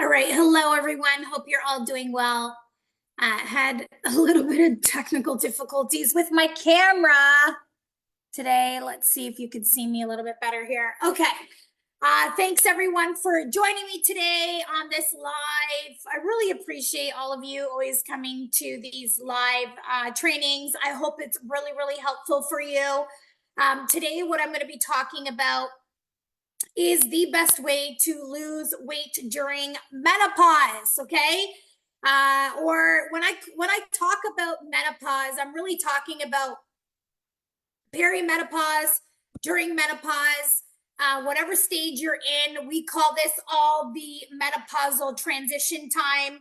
All right. Hello, everyone. Hope you're all doing well. Had a little bit of technical difficulties with my camera today. Let's see if you could see me a little bit better here. Okay. Thanks, everyone, for joining me today on this live. I really appreciate all of you always coming to these live trainings. I hope it's really, really helpful for you. Today, what I'm going to be talking about is the best way to lose weight during menopause. Okay. Or when I talk about menopause, I'm really talking about perimenopause, during menopause, whatever stage you're in. We call this all the menopausal transition time.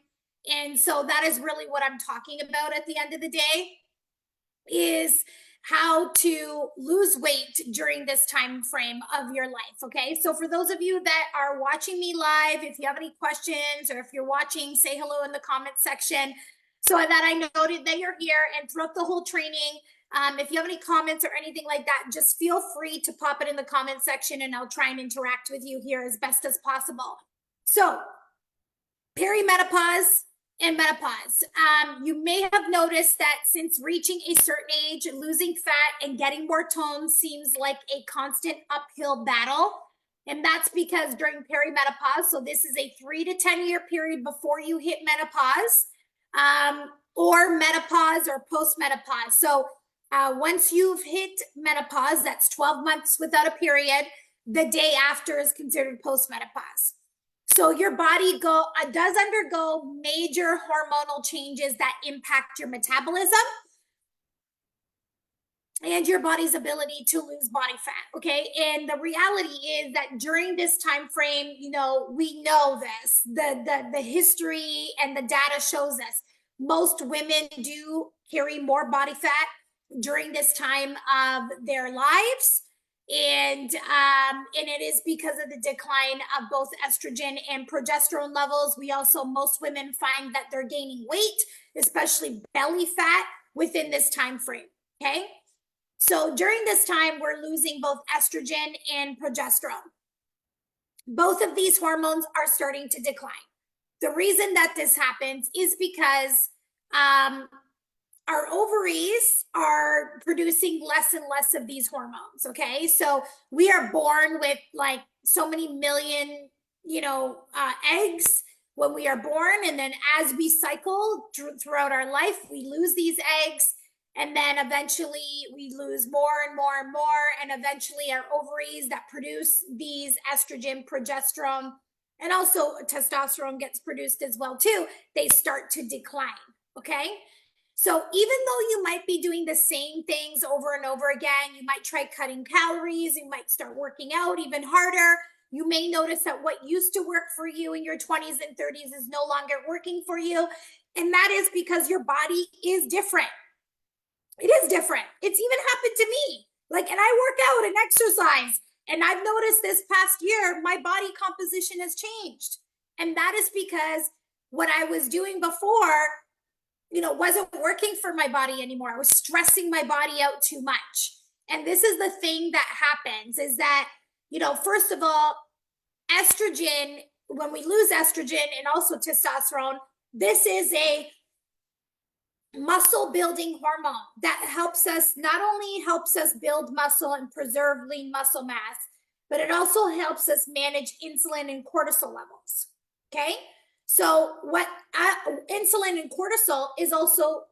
And so that is really what I'm talking about at the end of the day, is how to lose weight during this time frame of your life. Okay, so for those of you that are watching me live, if you have any questions or if you're watching, say hello in the comment section so that I noted that you're here. And throughout the whole training, if you have any comments or anything like that, just feel free to pop it in the comment section and I'll try and interact with you here as best as possible. So perimenopause and menopause. You may have noticed that since reaching a certain age, losing fat and getting more tone seems like a constant uphill battle. And that's because during perimenopause, so this is a 3 to 10 year period before you hit menopause, or menopause or post-menopause. So once you've hit menopause, that's 12 months without a period. The day after is considered post-menopause. So your body does undergo major hormonal changes that impact your metabolism and your body's ability to lose body fat. Okay. And the reality is that during this time frame, we know this, the history and the data shows us most women do carry more body fat during this time of their lives. And it is because of the decline of both estrogen and progesterone levels. Most women find that they're gaining weight, especially belly fat, within this time frame. Okay. So during this time, we're losing both estrogen and progesterone. Both of these hormones are starting to decline. The reason that this happens is because our ovaries are producing less and less of these hormones. Okay. So we are born with like so many million, eggs when we are born. And then as we cycle throughout our life, we lose these eggs. And then eventually we lose more and more and more. And eventually our ovaries that produce these estrogen, progesterone, and also testosterone gets produced as well too, they start to decline. Okay. So even though you might be doing the same things over and over again, you might try cutting calories, you might start working out even harder. You may notice that what used to work for you in your 20s and 30s is no longer working for you. And that is because your body is different. It is different. It's even happened to me. And I work out and exercise. And I've noticed this past year, my body composition has changed. And that is because what I was doing before wasn't working for my body anymore. I was stressing my body out too much. And this is the thing that happens is that, first of all, estrogen, when we lose estrogen and also testosterone, this is a muscle building hormone that not only helps us build muscle and preserve lean muscle mass, but it also helps us manage insulin and cortisol levels. Okay. So what insulin and cortisol is also,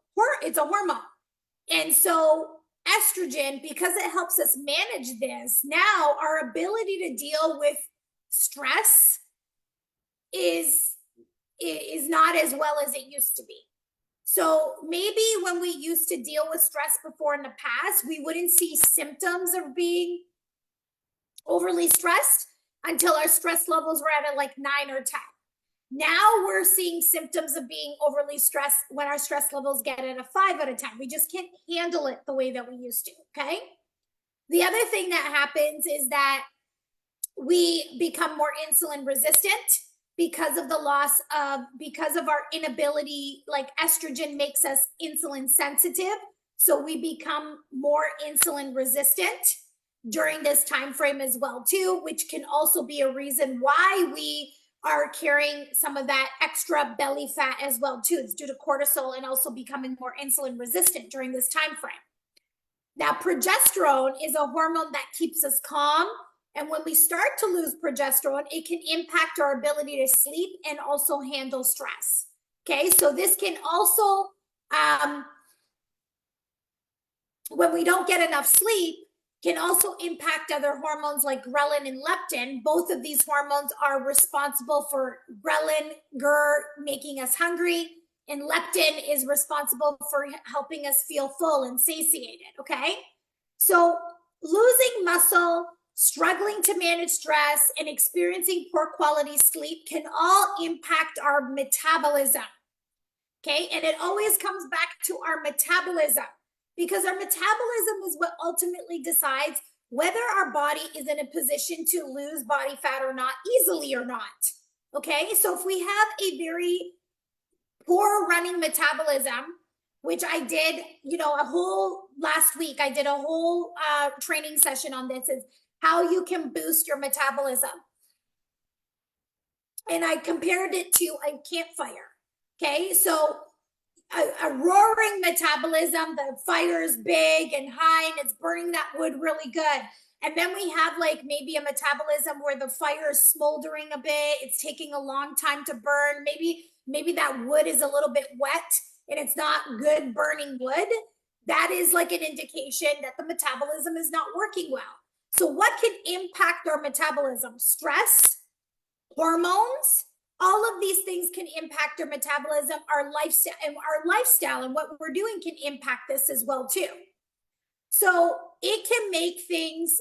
it's a hormone. And so estrogen, because it helps us manage this, now our ability to deal with stress is not as well as it used to be. So maybe when we used to deal with stress before in the past, we wouldn't see symptoms of being overly stressed until our stress levels were at like 9 or 10. Now we're seeing symptoms of being overly stressed when our stress levels get at a 5 out of 10. We just can't handle it the way that we used to. Okay. The other thing that happens is that we become more insulin resistant because of our inability, like estrogen makes us insulin sensitive. So we become more insulin resistant during this time frame as well too, which can also be a reason why we are carrying some of that extra belly fat as well too. It's due to cortisol and also becoming more insulin resistant during this time frame. Now, progesterone is a hormone that keeps us calm. And when we start to lose progesterone, it can impact our ability to sleep and also handle stress. Okay, so this can also, when we don't get enough sleep, can also impact other hormones like ghrelin and leptin. Both of these hormones are responsible for ghrelin, making us hungry, and leptin is responsible for helping us feel full and satiated, okay? So losing muscle, struggling to manage stress, and experiencing poor quality sleep can all impact our metabolism, okay? And it always comes back to our metabolism, because our metabolism is what ultimately decides whether our body is in a position to lose body fat or not, easily or not, okay? So if we have a very poor running metabolism, which I did, a whole last week, I did a whole training session on this, is how you can boost your metabolism. And I compared it to a campfire, okay? So a roaring metabolism, the fire is big and high and it's burning that wood really good. And then we have like maybe a metabolism where the fire is smoldering a bit, it's taking a long time to burn. Maybe that wood is a little bit wet and it's not good burning wood. That is like an indication that the metabolism is not working well. So what can impact our metabolism? Stress, hormones, all of these things can impact our metabolism. Our lifestyle and what we're doing can impact this as well too. So it can make things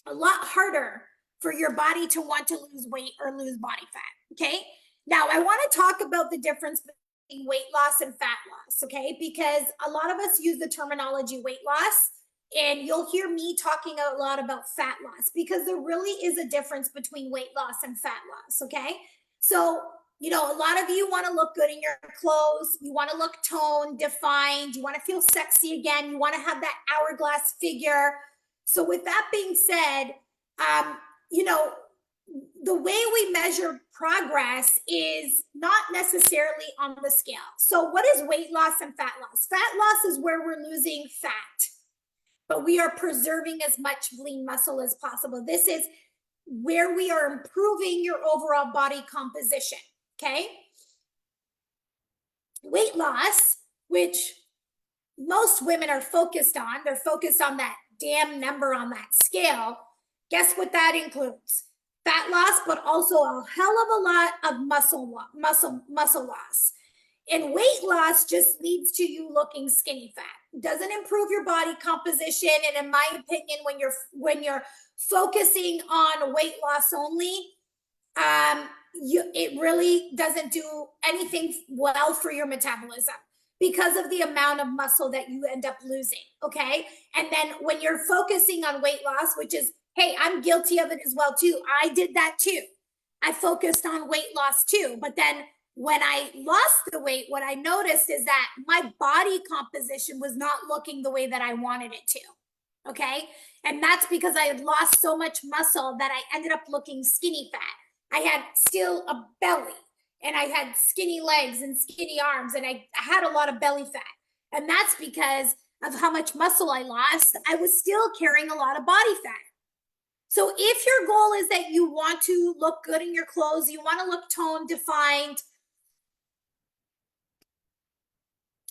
a lot harder for your body to want to lose weight or lose body fat, okay? Now, I want to talk about the difference between weight loss and fat loss, okay? Because a lot of us use the terminology weight loss, and you'll hear me talking a lot about fat loss, because there really is a difference between weight loss and fat loss, okay? So, a lot of you want to look good in your clothes. You want to look toned, defined. You want to feel sexy again. You want to have that hourglass figure. So with that being said, the way we measure progress is not necessarily on the scale. So what is weight loss and fat loss? Fat loss is where we're losing fat, but we are preserving as much lean muscle as possible. This is where we are improving your overall body composition, okay? Weight loss, which most women are focused on, they're focused on that damn number on that scale. Guess what that includes? Fat loss, but also a hell of a lot of muscle loss. And weight loss just leads to you looking skinny fat. It doesn't improve your body composition. And in my opinion, when you're focusing on weight loss only, it really doesn't do anything well for your metabolism, because of the amount of muscle that you end up losing, okay? And then when you're focusing on weight loss, which is, hey, I'm guilty of it as well too. I did that too. I focused on weight loss too. But then when I lost the weight, what I noticed is that my body composition was not looking the way that I wanted it to, okay? And that's because I had lost so much muscle that I ended up looking skinny fat. I had still a belly, and I had skinny legs and skinny arms, and I had a lot of belly fat. And that's because of how much muscle I lost. I was still carrying a lot of body fat. So if your goal is that you want to look good in your clothes, you want to look toned, defined,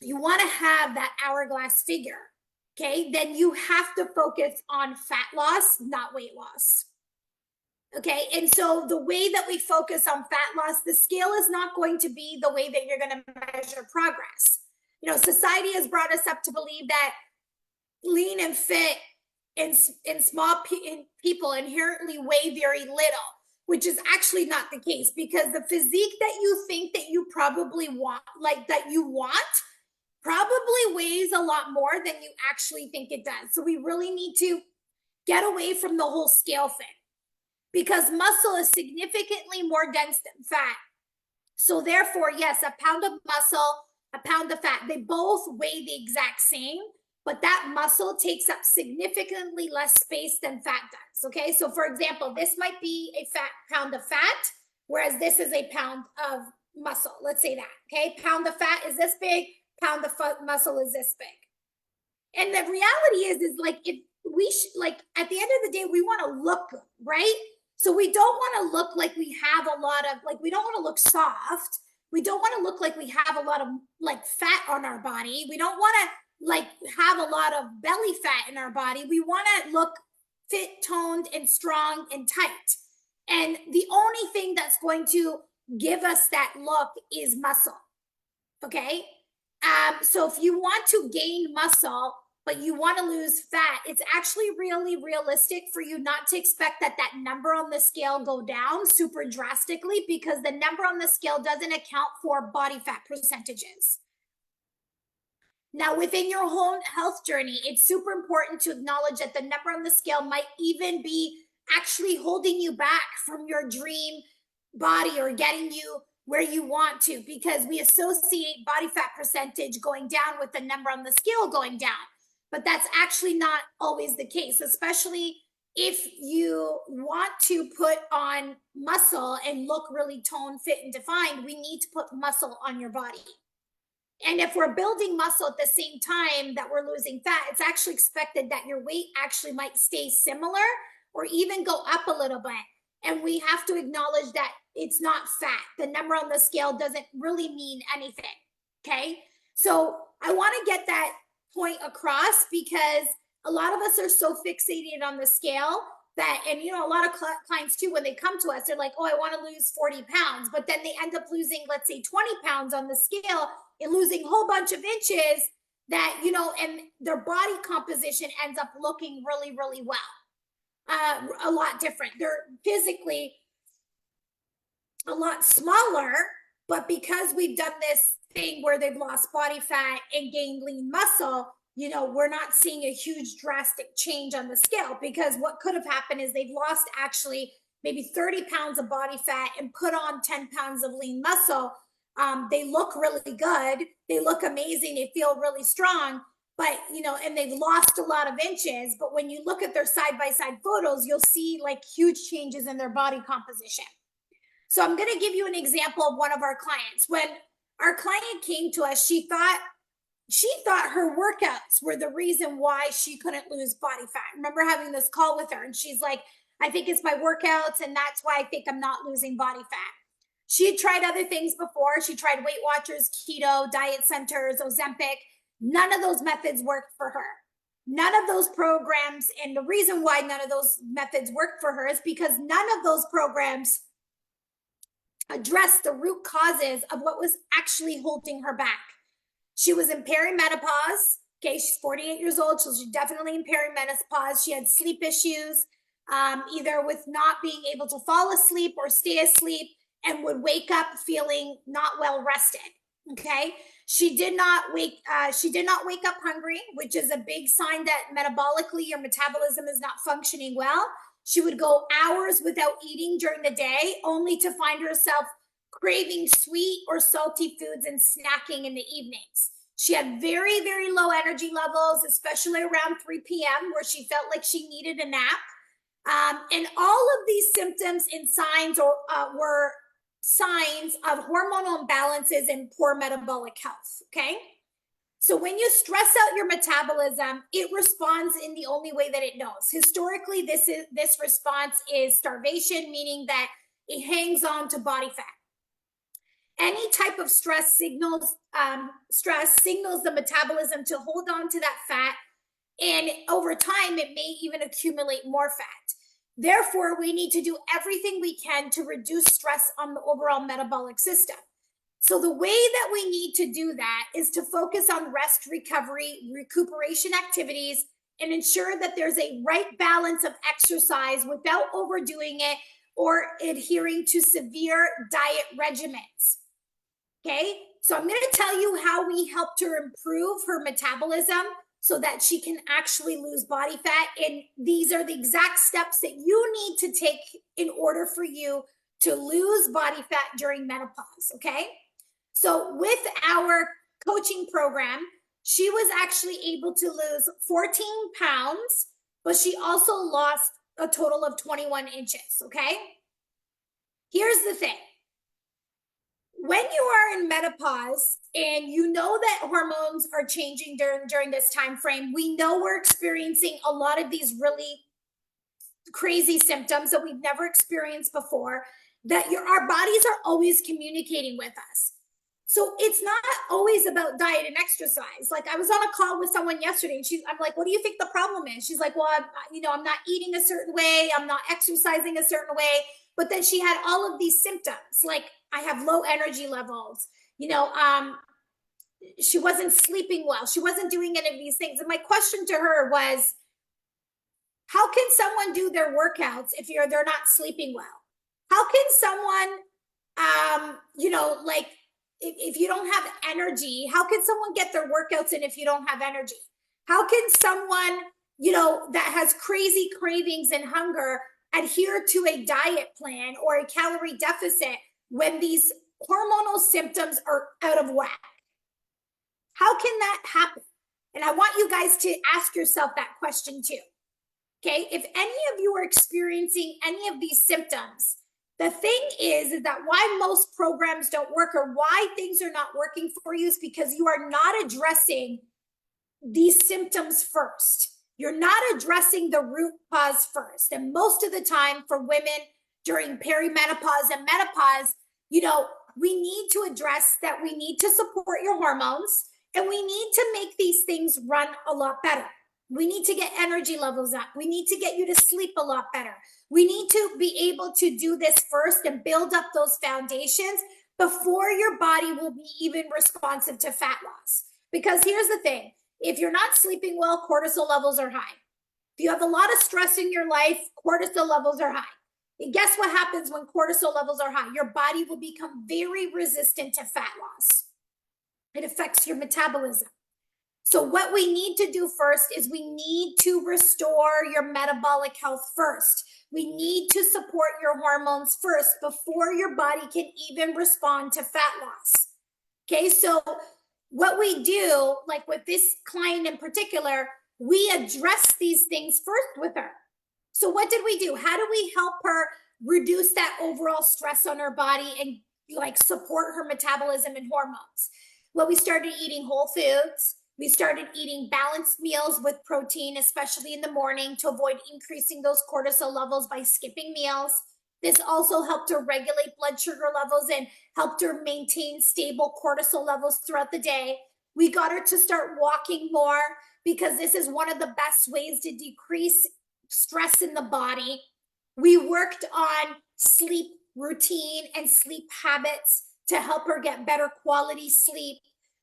you want to have that hourglass figure, okay, then you have to focus on fat loss, not weight loss. Okay, and so the way that we focus on fat loss, the scale is not going to be the way that you're going to measure progress. Society has brought us up to believe that lean and fit and small people inherently weigh very little, which is actually not the case, because the physique that you think that you probably want, probably weighs a lot more than you actually think it does. So we really need to get away from the whole scale thing, because muscle is significantly more dense than fat. So therefore, yes, a pound of muscle, a pound of fat, they both weigh the exact same, but that muscle takes up significantly less space than fat does. Okay, so for example, this might be a pound of fat, whereas this is a pound of muscle. Let's say that. Okay, pound of fat is this big, pound of muscle is this big. And the reality is like if we like at the end of the day, we want to look good, right? So we don't want to look like we have a lot of like we don't want to look soft. We don't want to look like we have a lot of like fat on our body. We don't want to like have a lot of belly fat in our body. We want to look fit, toned, and strong and tight. And the only thing that's going to give us that look is muscle. Okay. So if you want to gain muscle, but you want to lose fat, it's actually really realistic for you not to expect that number on the scale go down super drastically, because the number on the scale doesn't account for body fat percentages. Now, within your whole health journey, it's super important to acknowledge that the number on the scale might even be actually holding you back from your dream body or getting you where you want to, because we associate body fat percentage going down with the number on the scale going down. But that's actually not always the case, especially if you want to put on muscle and look really toned, fit, and defined. We need to put muscle on your body. And if we're building muscle at the same time that we're losing fat, it's actually expected that your weight actually might stay similar or even go up a little bit. And we have to acknowledge that it's not fat. The number on the scale doesn't really mean anything. Okay. So I want to get that point across, because a lot of us are so fixated on the scale that, and you know, a lot of clients too, when they come to us, they're like, oh, I want to lose 40 pounds, but then they end up losing, let's say 20 pounds on the scale and losing a whole bunch of inches that, you know, and their body composition ends up looking really well. A lot different. They're physically a lot smaller, but because we've done this thing where they've lost body fat and gained lean muscle, you know, we're not seeing a huge drastic change on the scale, because what could have happened is they've lost actually maybe 30 pounds of body fat and put on 10 pounds of lean muscle. They look really good. They look amazing. They feel really strong, but you know, and they've lost a lot of inches. But when you look at their side-by-side photos, you'll see like huge changes in their body composition. So I'm going to give you an example of one of our clients. When our client came to us, she thought her workouts were the reason why she couldn't lose body fat. I remember having this call with her, and she's like, I think it's my workouts, and that's why I think I'm not losing body fat. She had tried other things before. She tried Weight Watchers, keto, diet centers, Ozempic. None of those methods worked for her. None of those programs, and the reason why none of those methods worked for her is because none of those programs addressed the root causes of what was actually holding her back. She was in perimenopause. Okay, she's 48 years old, so she's definitely in perimenopause. She had sleep issues, either with not being able to fall asleep or stay asleep, and would wake up feeling not well rested. Okay, she did not wake up hungry, which is a big sign that metabolically your metabolism is not functioning well. She would go hours without eating during the day, only to find herself craving sweet or salty foods and snacking in the evenings. She had very low energy levels, especially around 3 p.m., where she felt like she needed a nap. And all of these symptoms and signs were signs of hormonal imbalances and poor metabolic health. Okay. So when you stress out your metabolism, it responds in the only way that it knows. Historically, this response is starvation, meaning that it hangs on to body fat. Any type of stress signals the metabolism to hold on to that fat, and over time, it may even accumulate more fat. Therefore, we need to do everything we can to reduce stress on the overall metabolic system. So the way that we need to do that is to focus on rest, recovery, recuperation activities, and ensure that there's a right balance of exercise without overdoing it or adhering to severe diet regimens. Okay, so I'm going to tell you how we helped her improve her metabolism so that she can actually lose body fat. And these are the exact steps that you need to take in order for you to lose body fat during menopause. Okay. So with our coaching program, She was actually able to lose 14 pounds, but she also lost a total of 21 inches. Okay. Here's the thing. When you are in menopause and you know that hormones are changing during this time frame, we know we're experiencing a lot of these really crazy symptoms that we've never experienced before, that our bodies are always communicating with us. So it's not always about diet and exercise. Like, I was on a call with someone yesterday and I'm like, what do you think the problem is? She's like, well, I'm not eating a certain way. I'm not exercising a certain way. But then she had all of these symptoms. Like, I have low energy levels, she wasn't sleeping well. She wasn't doing any of these things. And my question to her was, how can someone do their workouts if they're not sleeping well? How can someone, like, if you don't have energy, how can someone get their workouts in if you don't have energy? How can someone, that has crazy cravings and hunger adhere to a diet plan or a calorie deficit when these hormonal symptoms are out of whack? How can that happen? And I want you guys to ask yourself that question too. Okay, if any of you are experiencing any of these symptoms, the thing is that why most programs don't work or why things are not working for you is because you are not addressing these symptoms first. You're not addressing the root cause first. And most of the time for women during perimenopause and menopause, we need to address that we need to support your hormones and we need to make these things run a lot better. We need to get energy levels up. We need to get you to sleep a lot better. We need to be able to do this first and build up those foundations before your body will be even responsive to fat loss. Because here's the thing, if you're not sleeping well, cortisol levels are high. If you have a lot of stress in your life, cortisol levels are high. And guess what happens when cortisol levels are high? Your body will become very resistant to fat loss. It affects your metabolism. So what we need to do first is we need to restore your metabolic health first. We need to support your hormones first before your body can even respond to fat loss. Okay, so what we do, like with this client in particular, we address these things first with her. So what did we do? How do we help her reduce that overall stress on her body and like support her metabolism and hormones? Well, we started eating whole foods. We started eating balanced meals with protein, especially in the morning, to avoid increasing those cortisol levels by skipping meals. This also helped her regulate blood sugar levels and helped her maintain stable cortisol levels throughout the day. We got her to start walking more because this is one of the best ways to decrease stress in the body. We worked on sleep routine and sleep habits to help her get better quality sleep.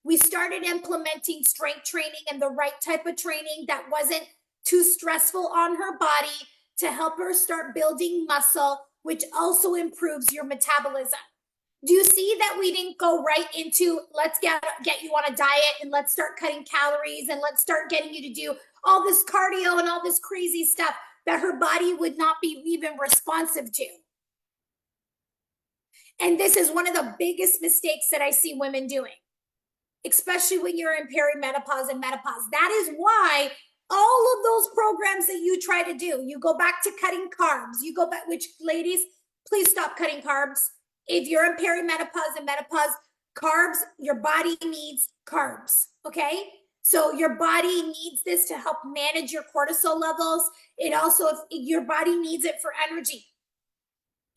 We started implementing strength training and the right type of training that wasn't too stressful on her body to help her start building muscle, which also improves your metabolism. Do you see that we didn't go right into let's get you on a diet and let's start cutting calories and let's start getting you to do all this cardio and all this crazy stuff that her body would not be even responsive to? And this is one of the biggest mistakes that I see women doing, especially when you're in perimenopause and menopause. That is why all of those programs that you try to do, you go back to cutting carbs, you go back, which ladies, please stop cutting carbs. If you're in perimenopause and menopause, carbs, your body needs carbs, okay? So your body needs this to help manage your cortisol levels. It also, if your body needs it for energy.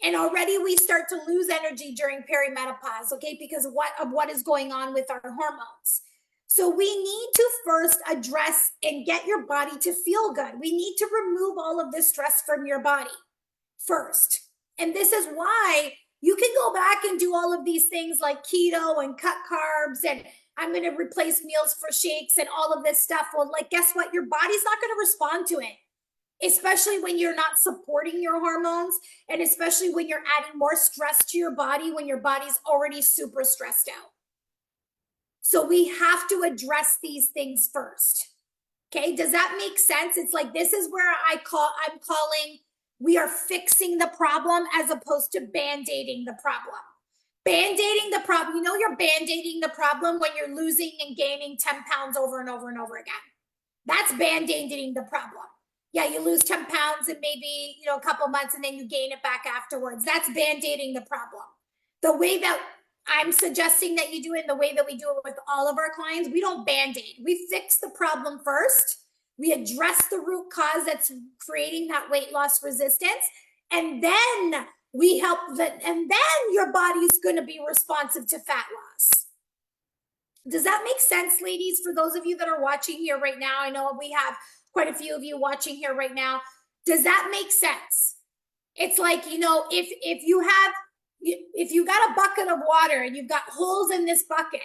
And already we start to lose energy during perimenopause, okay, because of what is going on with our hormones. So we need to first address and get your body to feel good. We need to remove all of this stress from your body first. And this is why you can go back and do all of these things like keto and cut carbs and I'm going to replace meals for shakes and all of this stuff. Well, like, guess what? Your body's not going to respond to it, especially when you're not supporting your hormones and especially when you're adding more stress to your body when your body's already super stressed out. So we have to address these things first. Okay, does that make sense? It's like, this is where I'm calling, we are fixing the problem as opposed to band-aiding the problem. Band-aiding the problem. You know, you're band-aiding the problem when you're losing and gaining 10 pounds over and over and over again. That's band-aiding the problem. Yeah, you lose 10 pounds in maybe, a couple months and then you gain it back afterwards. That's band-aiding the problem. The way that I'm suggesting that you do it, and the way that we do it with all of our clients, we don't band-aid. We fix the problem first. We address the root cause that's creating that weight loss resistance. And then we help that, and then your body's going to be responsive to fat loss. Does that make sense, ladies? For those of you that are watching here right now, I know we have quite a few of you watching here right now. Does that make sense? It's like, if you got a bucket of water and you've got holes in this bucket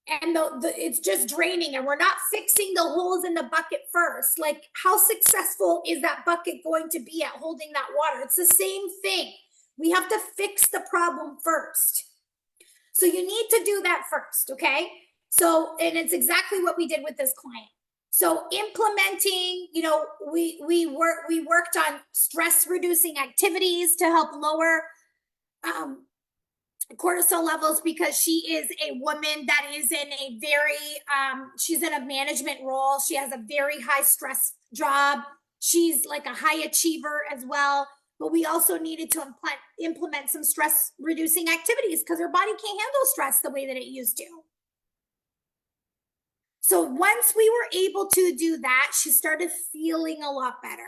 and it's just draining and we're not fixing the holes in the bucket first, like how successful is that bucket going to be at holding that water? It's the same thing. We have to fix the problem first. So you need to do that first, okay? So, and it's exactly what we did with this client. So implementing, we worked on stress reducing activities to help lower cortisol levels, because she is a woman that is in a very, she's in a management role. She has a very high stress job. She's like a high achiever as well. But we also needed to implement some stress reducing activities because her body can't handle stress the way that it used to. So once we were able to do that, she started feeling a lot better.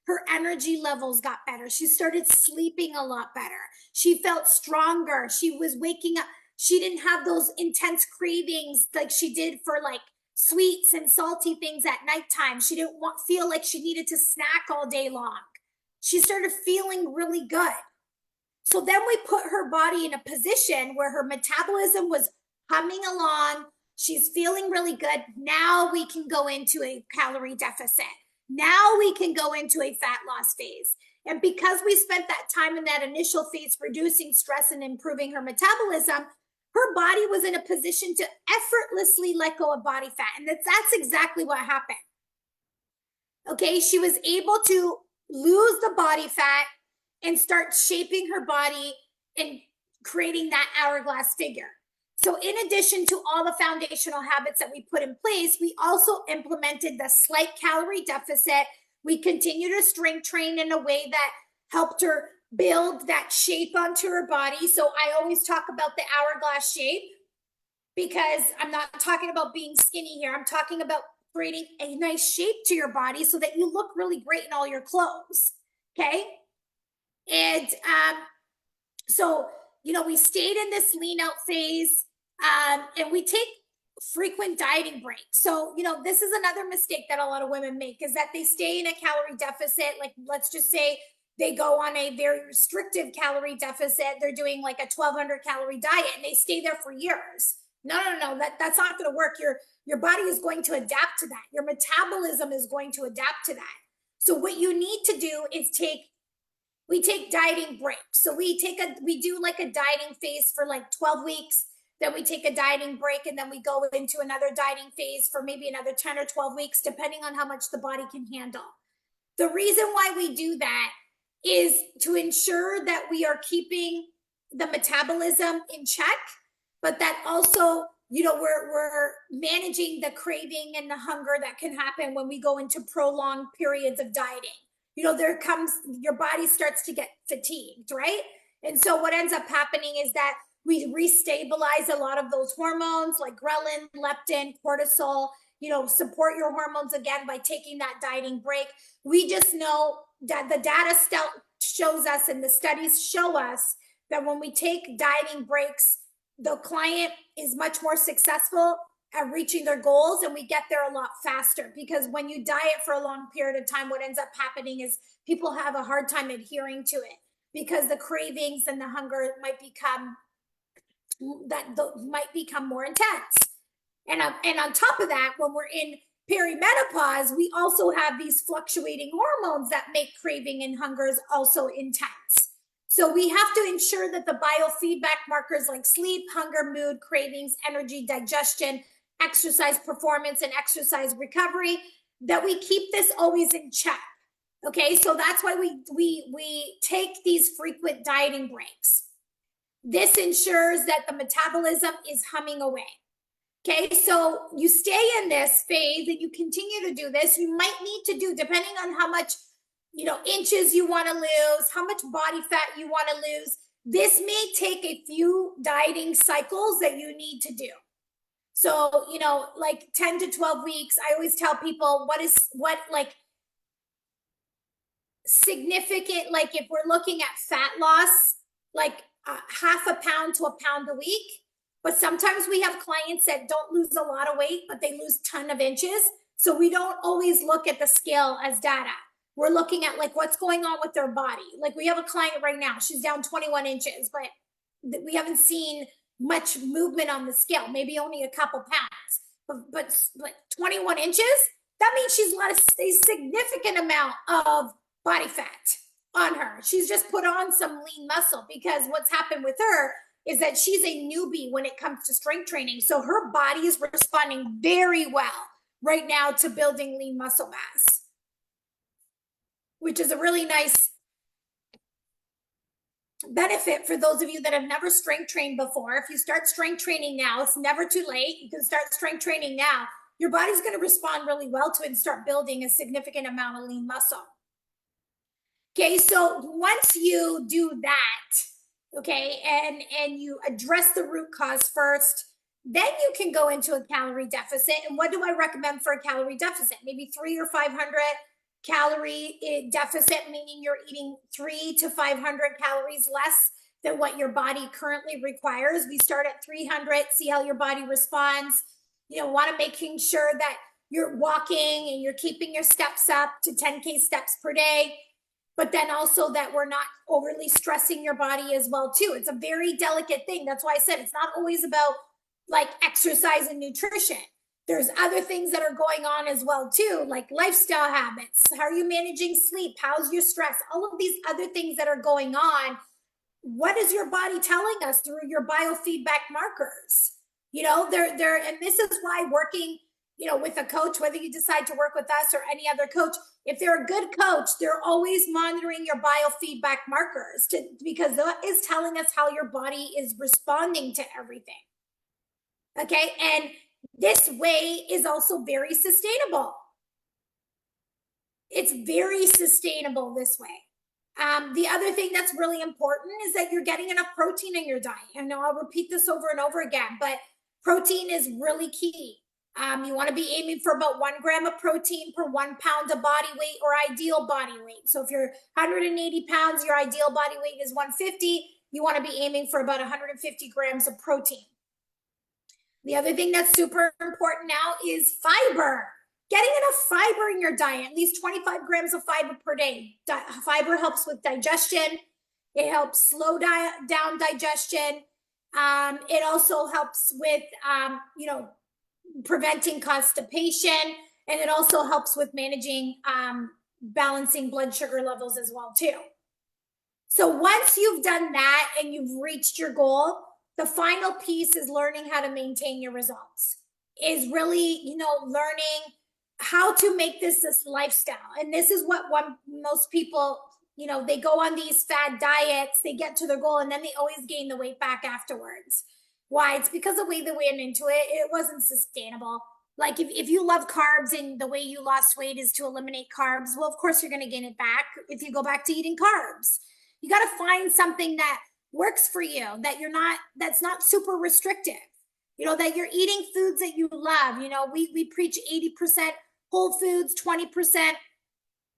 Her energy levels got better. She started sleeping a lot better. She felt stronger. She was waking up. She didn't have those intense cravings like she did for like sweets and salty things at nighttime. She didn't feel like she needed to snack all day long. She started feeling really good. So then we put her body in a position where her metabolism was humming along. She's feeling really good. Now we can go into a calorie deficit. Now we can go into a fat loss phase. And because we spent that time in that initial phase reducing stress and improving her metabolism, her body was in a position to effortlessly let go of body fat. And that's exactly what happened. Okay, she was able to lose the body fat and start shaping her body and creating that hourglass figure. So in addition to all the foundational habits that we put in place, we also implemented the slight calorie deficit. We continue to strength train in a way that helped her build that shape onto her body. So I always talk about the hourglass shape because I'm not talking about being skinny here. I'm talking about creating a nice shape to your body so that you look really great in all your clothes. Okay. And so, we stayed in this lean out phase, and we take frequent dieting breaks. So, this is another mistake that a lot of women make, is that they stay in a calorie deficit. Like, let's just say they go on a very restrictive calorie deficit. They're doing like a 1,200 calorie diet and they stay there for years. No, that's not going to work. Your body is going to adapt to that. Your metabolism is going to adapt to that. So what you need to do is we take dieting breaks. So we do like a dieting phase for like 12 weeks. Then we take a dieting break, and then we go into another dieting phase for maybe another 10 or 12 weeks, depending on how much the body can handle. The reason why we do that is to ensure that we are keeping the metabolism in check, but that also, we're managing the craving and the hunger that can happen when we go into prolonged periods of dieting. Your body starts to get fatigued, right? And so what ends up happening is that we restabilize a lot of those hormones like ghrelin, leptin, cortisol, support your hormones again by taking that dieting break. We just know that the data shows us, and the studies show us, that when we take dieting breaks, the client is much more successful at reaching their goals, and we get there a lot faster. Because when you diet for a long period of time, what ends up happening is people have a hard time adhering to it, because the cravings and the hunger might become more intense. And on top of that, when we're in perimenopause, we also have these fluctuating hormones that make craving and hungers also intense. So we have to ensure that the biofeedback markers like sleep, hunger, mood, cravings, energy, digestion, exercise performance, and exercise recovery, that we keep this always in check. Okay, so that's why we take these frequent dieting breaks. This ensures that the metabolism is humming away. Okay, so you stay in this phase and you continue to do this. You might need to do, depending on how much, inches you want to lose, how much body fat you want to lose. This may take a few dieting cycles that you need to do. So, like 10 to 12 weeks, I always tell people what significant, like if we're looking at fat loss, like half a pound to a pound a week. But sometimes we have clients that don't lose a lot of weight, but they lose a ton of inches. So we don't always look at the scale as data. We're looking at like what's going on with their body. Like we have a client right now, she's down 21 inches, but we haven't seen much movement on the scale, maybe only a couple pounds. But 21 inches, that means she's lost a significant amount of body fat on her. She's just put on some lean muscle, because what's happened with her is that she's a newbie when it comes to strength training. So her body is responding very well right now to building lean muscle mass, which is a really nice benefit for those of you that have never strength trained before. If you start strength training now, it's never too late. You can start strength training now. Your body's going to respond really well to it and start building a significant amount of lean muscle. Okay, so once you do that, okay, and you address the root cause first, then you can go into a calorie deficit. And what do I recommend for a calorie deficit? Maybe 300 or 500 calorie deficit, meaning you're eating 300 to 500 calories less than what your body currently requires. We start at 300, see how your body responds. Want to making sure that you're walking and you're keeping your steps up to 10K steps per day. But then also that we're not overly stressing your body as well too. It's a very delicate thing. That's why I said it's not always about like exercise and nutrition. There's other things that are going on as well too, like lifestyle habits. How are you managing sleep? How's your stress? All of these other things that are going on. What is your body telling us through your biofeedback markers? And this is why working with a coach, whether you decide to work with us or any other coach, if they're a good coach, they're always monitoring your biofeedback markers because that is telling us how your body is responding to everything. Okay. And this way is also very sustainable. It's very sustainable this way. The other thing that's really important is that you're getting enough protein in your diet. I know I'll repeat this over and over again, but protein is really key. You want to be aiming for about 1 gram of protein per 1 pound of body weight or ideal body weight. So if you're 180 pounds, your ideal body weight is 150. You want to be aiming for about 150 grams of protein. The other thing that's super important now is fiber. Getting enough fiber in your diet, at least 25 grams of fiber per day. Fiber helps with digestion. It helps slow down digestion. It also helps with, preventing constipation, and it also helps with managing balancing blood sugar levels as well too. So once you've done that and you've reached your goal, the final piece is learning how to maintain your results, is really learning how to make this lifestyle. And this is what most people, they go on these fad diets, they get to their goal, and then they always gain the weight back afterwards. Why? It's because the way they went into it, it wasn't sustainable. Like if you love carbs and the way you lost weight is to eliminate carbs, well, of course you're going to gain it back if you go back to eating carbs. You got to find something that works for you, that's not super restrictive, that you're eating foods that you love. We preach 80% whole foods, 20%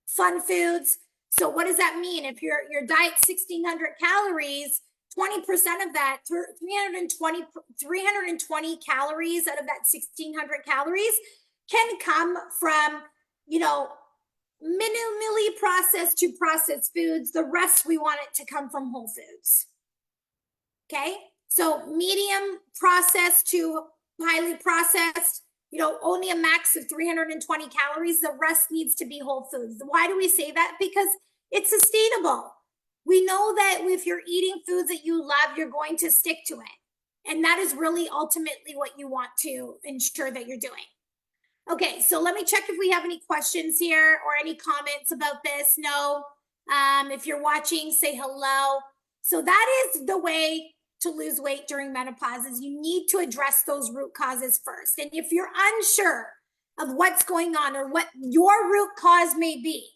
fun foods. So what does that mean? If your diet's 1,600 calories, 20% of that, 320 calories out of that 1,600 calories can come from, minimally processed to processed foods. The rest, we want it to come from whole foods. Okay. So medium processed to highly processed, only a max of 320 calories. The rest needs to be whole foods. Why do we say that? Because it's sustainable. We know that if you're eating foods that you love, you're going to stick to it. And that is really ultimately what you want to ensure that you're doing. Okay, so let me check if we have any questions here or any comments about this. No. If you're watching, say hello. So that is the way to lose weight during menopause is you need to address those root causes first. And if you're unsure of what's going on or what your root cause may be,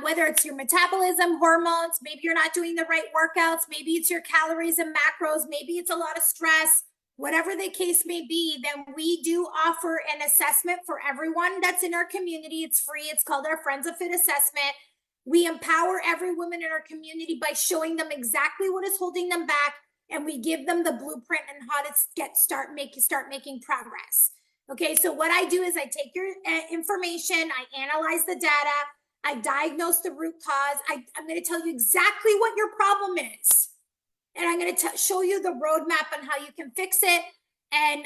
whether it's your metabolism, hormones, maybe you're not doing the right workouts, maybe it's your calories and macros, maybe it's a lot of stress, whatever the case may be, then we do offer an assessment for everyone that's in our community. It's free. It's called our Friends of Fit assessment. We empower every woman in our community by showing them exactly what is holding them back, and we give them the blueprint and how to start making progress. Okay, so what I do is I take your information, I analyze the data, I diagnose the root cause. I'm going to tell you exactly what your problem is. And I'm going to show you the roadmap on how you can fix it. And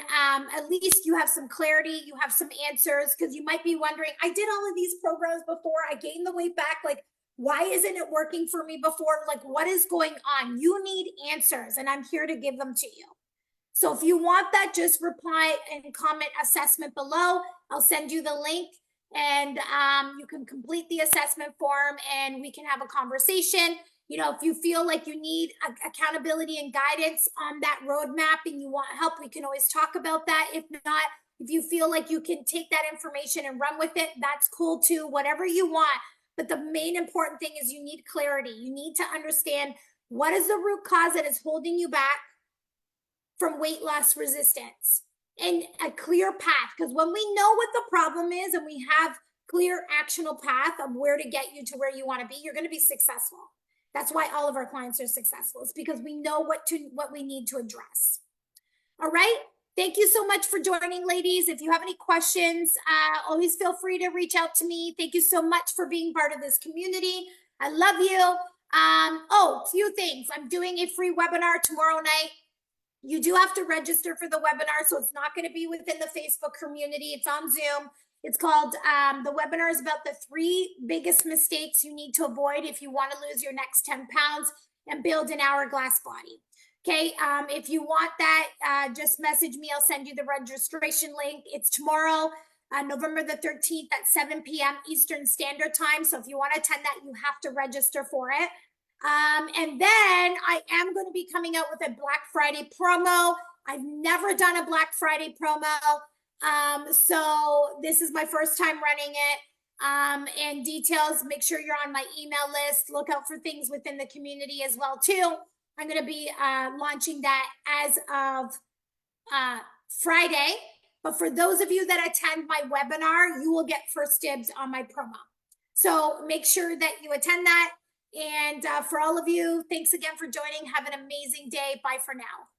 at least you have some clarity, you have some answers, because you might be wondering, I did all of these programs before, I gained the weight back. Like, why isn't it working for me before? Like, what is going on? You need answers, and I'm here to give them to you. So if you want that, just reply and comment assessment below. I'll send you the link, and you can complete the assessment form and we can have a conversation. You know, if you feel like you need accountability and guidance on that roadmap and you want help, we can always talk about that. If not, if you feel like you can take that information and run with it, that's cool too, whatever you want. But the main important thing is you need clarity. You need to understand what is the root cause that is holding you back from weight loss resistance, and a clear path. Because when we know what the problem is and we have clear actionable path of where to get you to where you want to be, you're going to be successful. That's why all of our clients are successful. It's because we know what we need to address. All right. Thank you so much for joining, ladies. If you have any questions, always feel free to reach out to me. Thank you so much for being part of this community. I love you. A few things. I'm doing a free webinar tomorrow night. You do have to register for the webinar, so it's not going to be within the Facebook community. It's on Zoom. It's called, the webinar is about the 3 biggest mistakes you need to avoid if you want to lose your next 10 pounds and build an hourglass body. Okay, if you want that, just message me. I'll send you the registration link. It's tomorrow, November the 13th at 7 p.m. Eastern Standard Time. So if you want to attend that, you have to register for it. And then I am going to be coming out with a Black Friday promo. I've never done a Black Friday promo. So this is my first time running it. And details, make sure you're on my email list. Look out for things within the community as well too. I'm going to be launching that as of Friday. But for those of you that attend my webinar, you will get first dibs on my promo. So make sure that you attend that. And for all of you, thanks again for joining. Have an amazing day. Bye for now.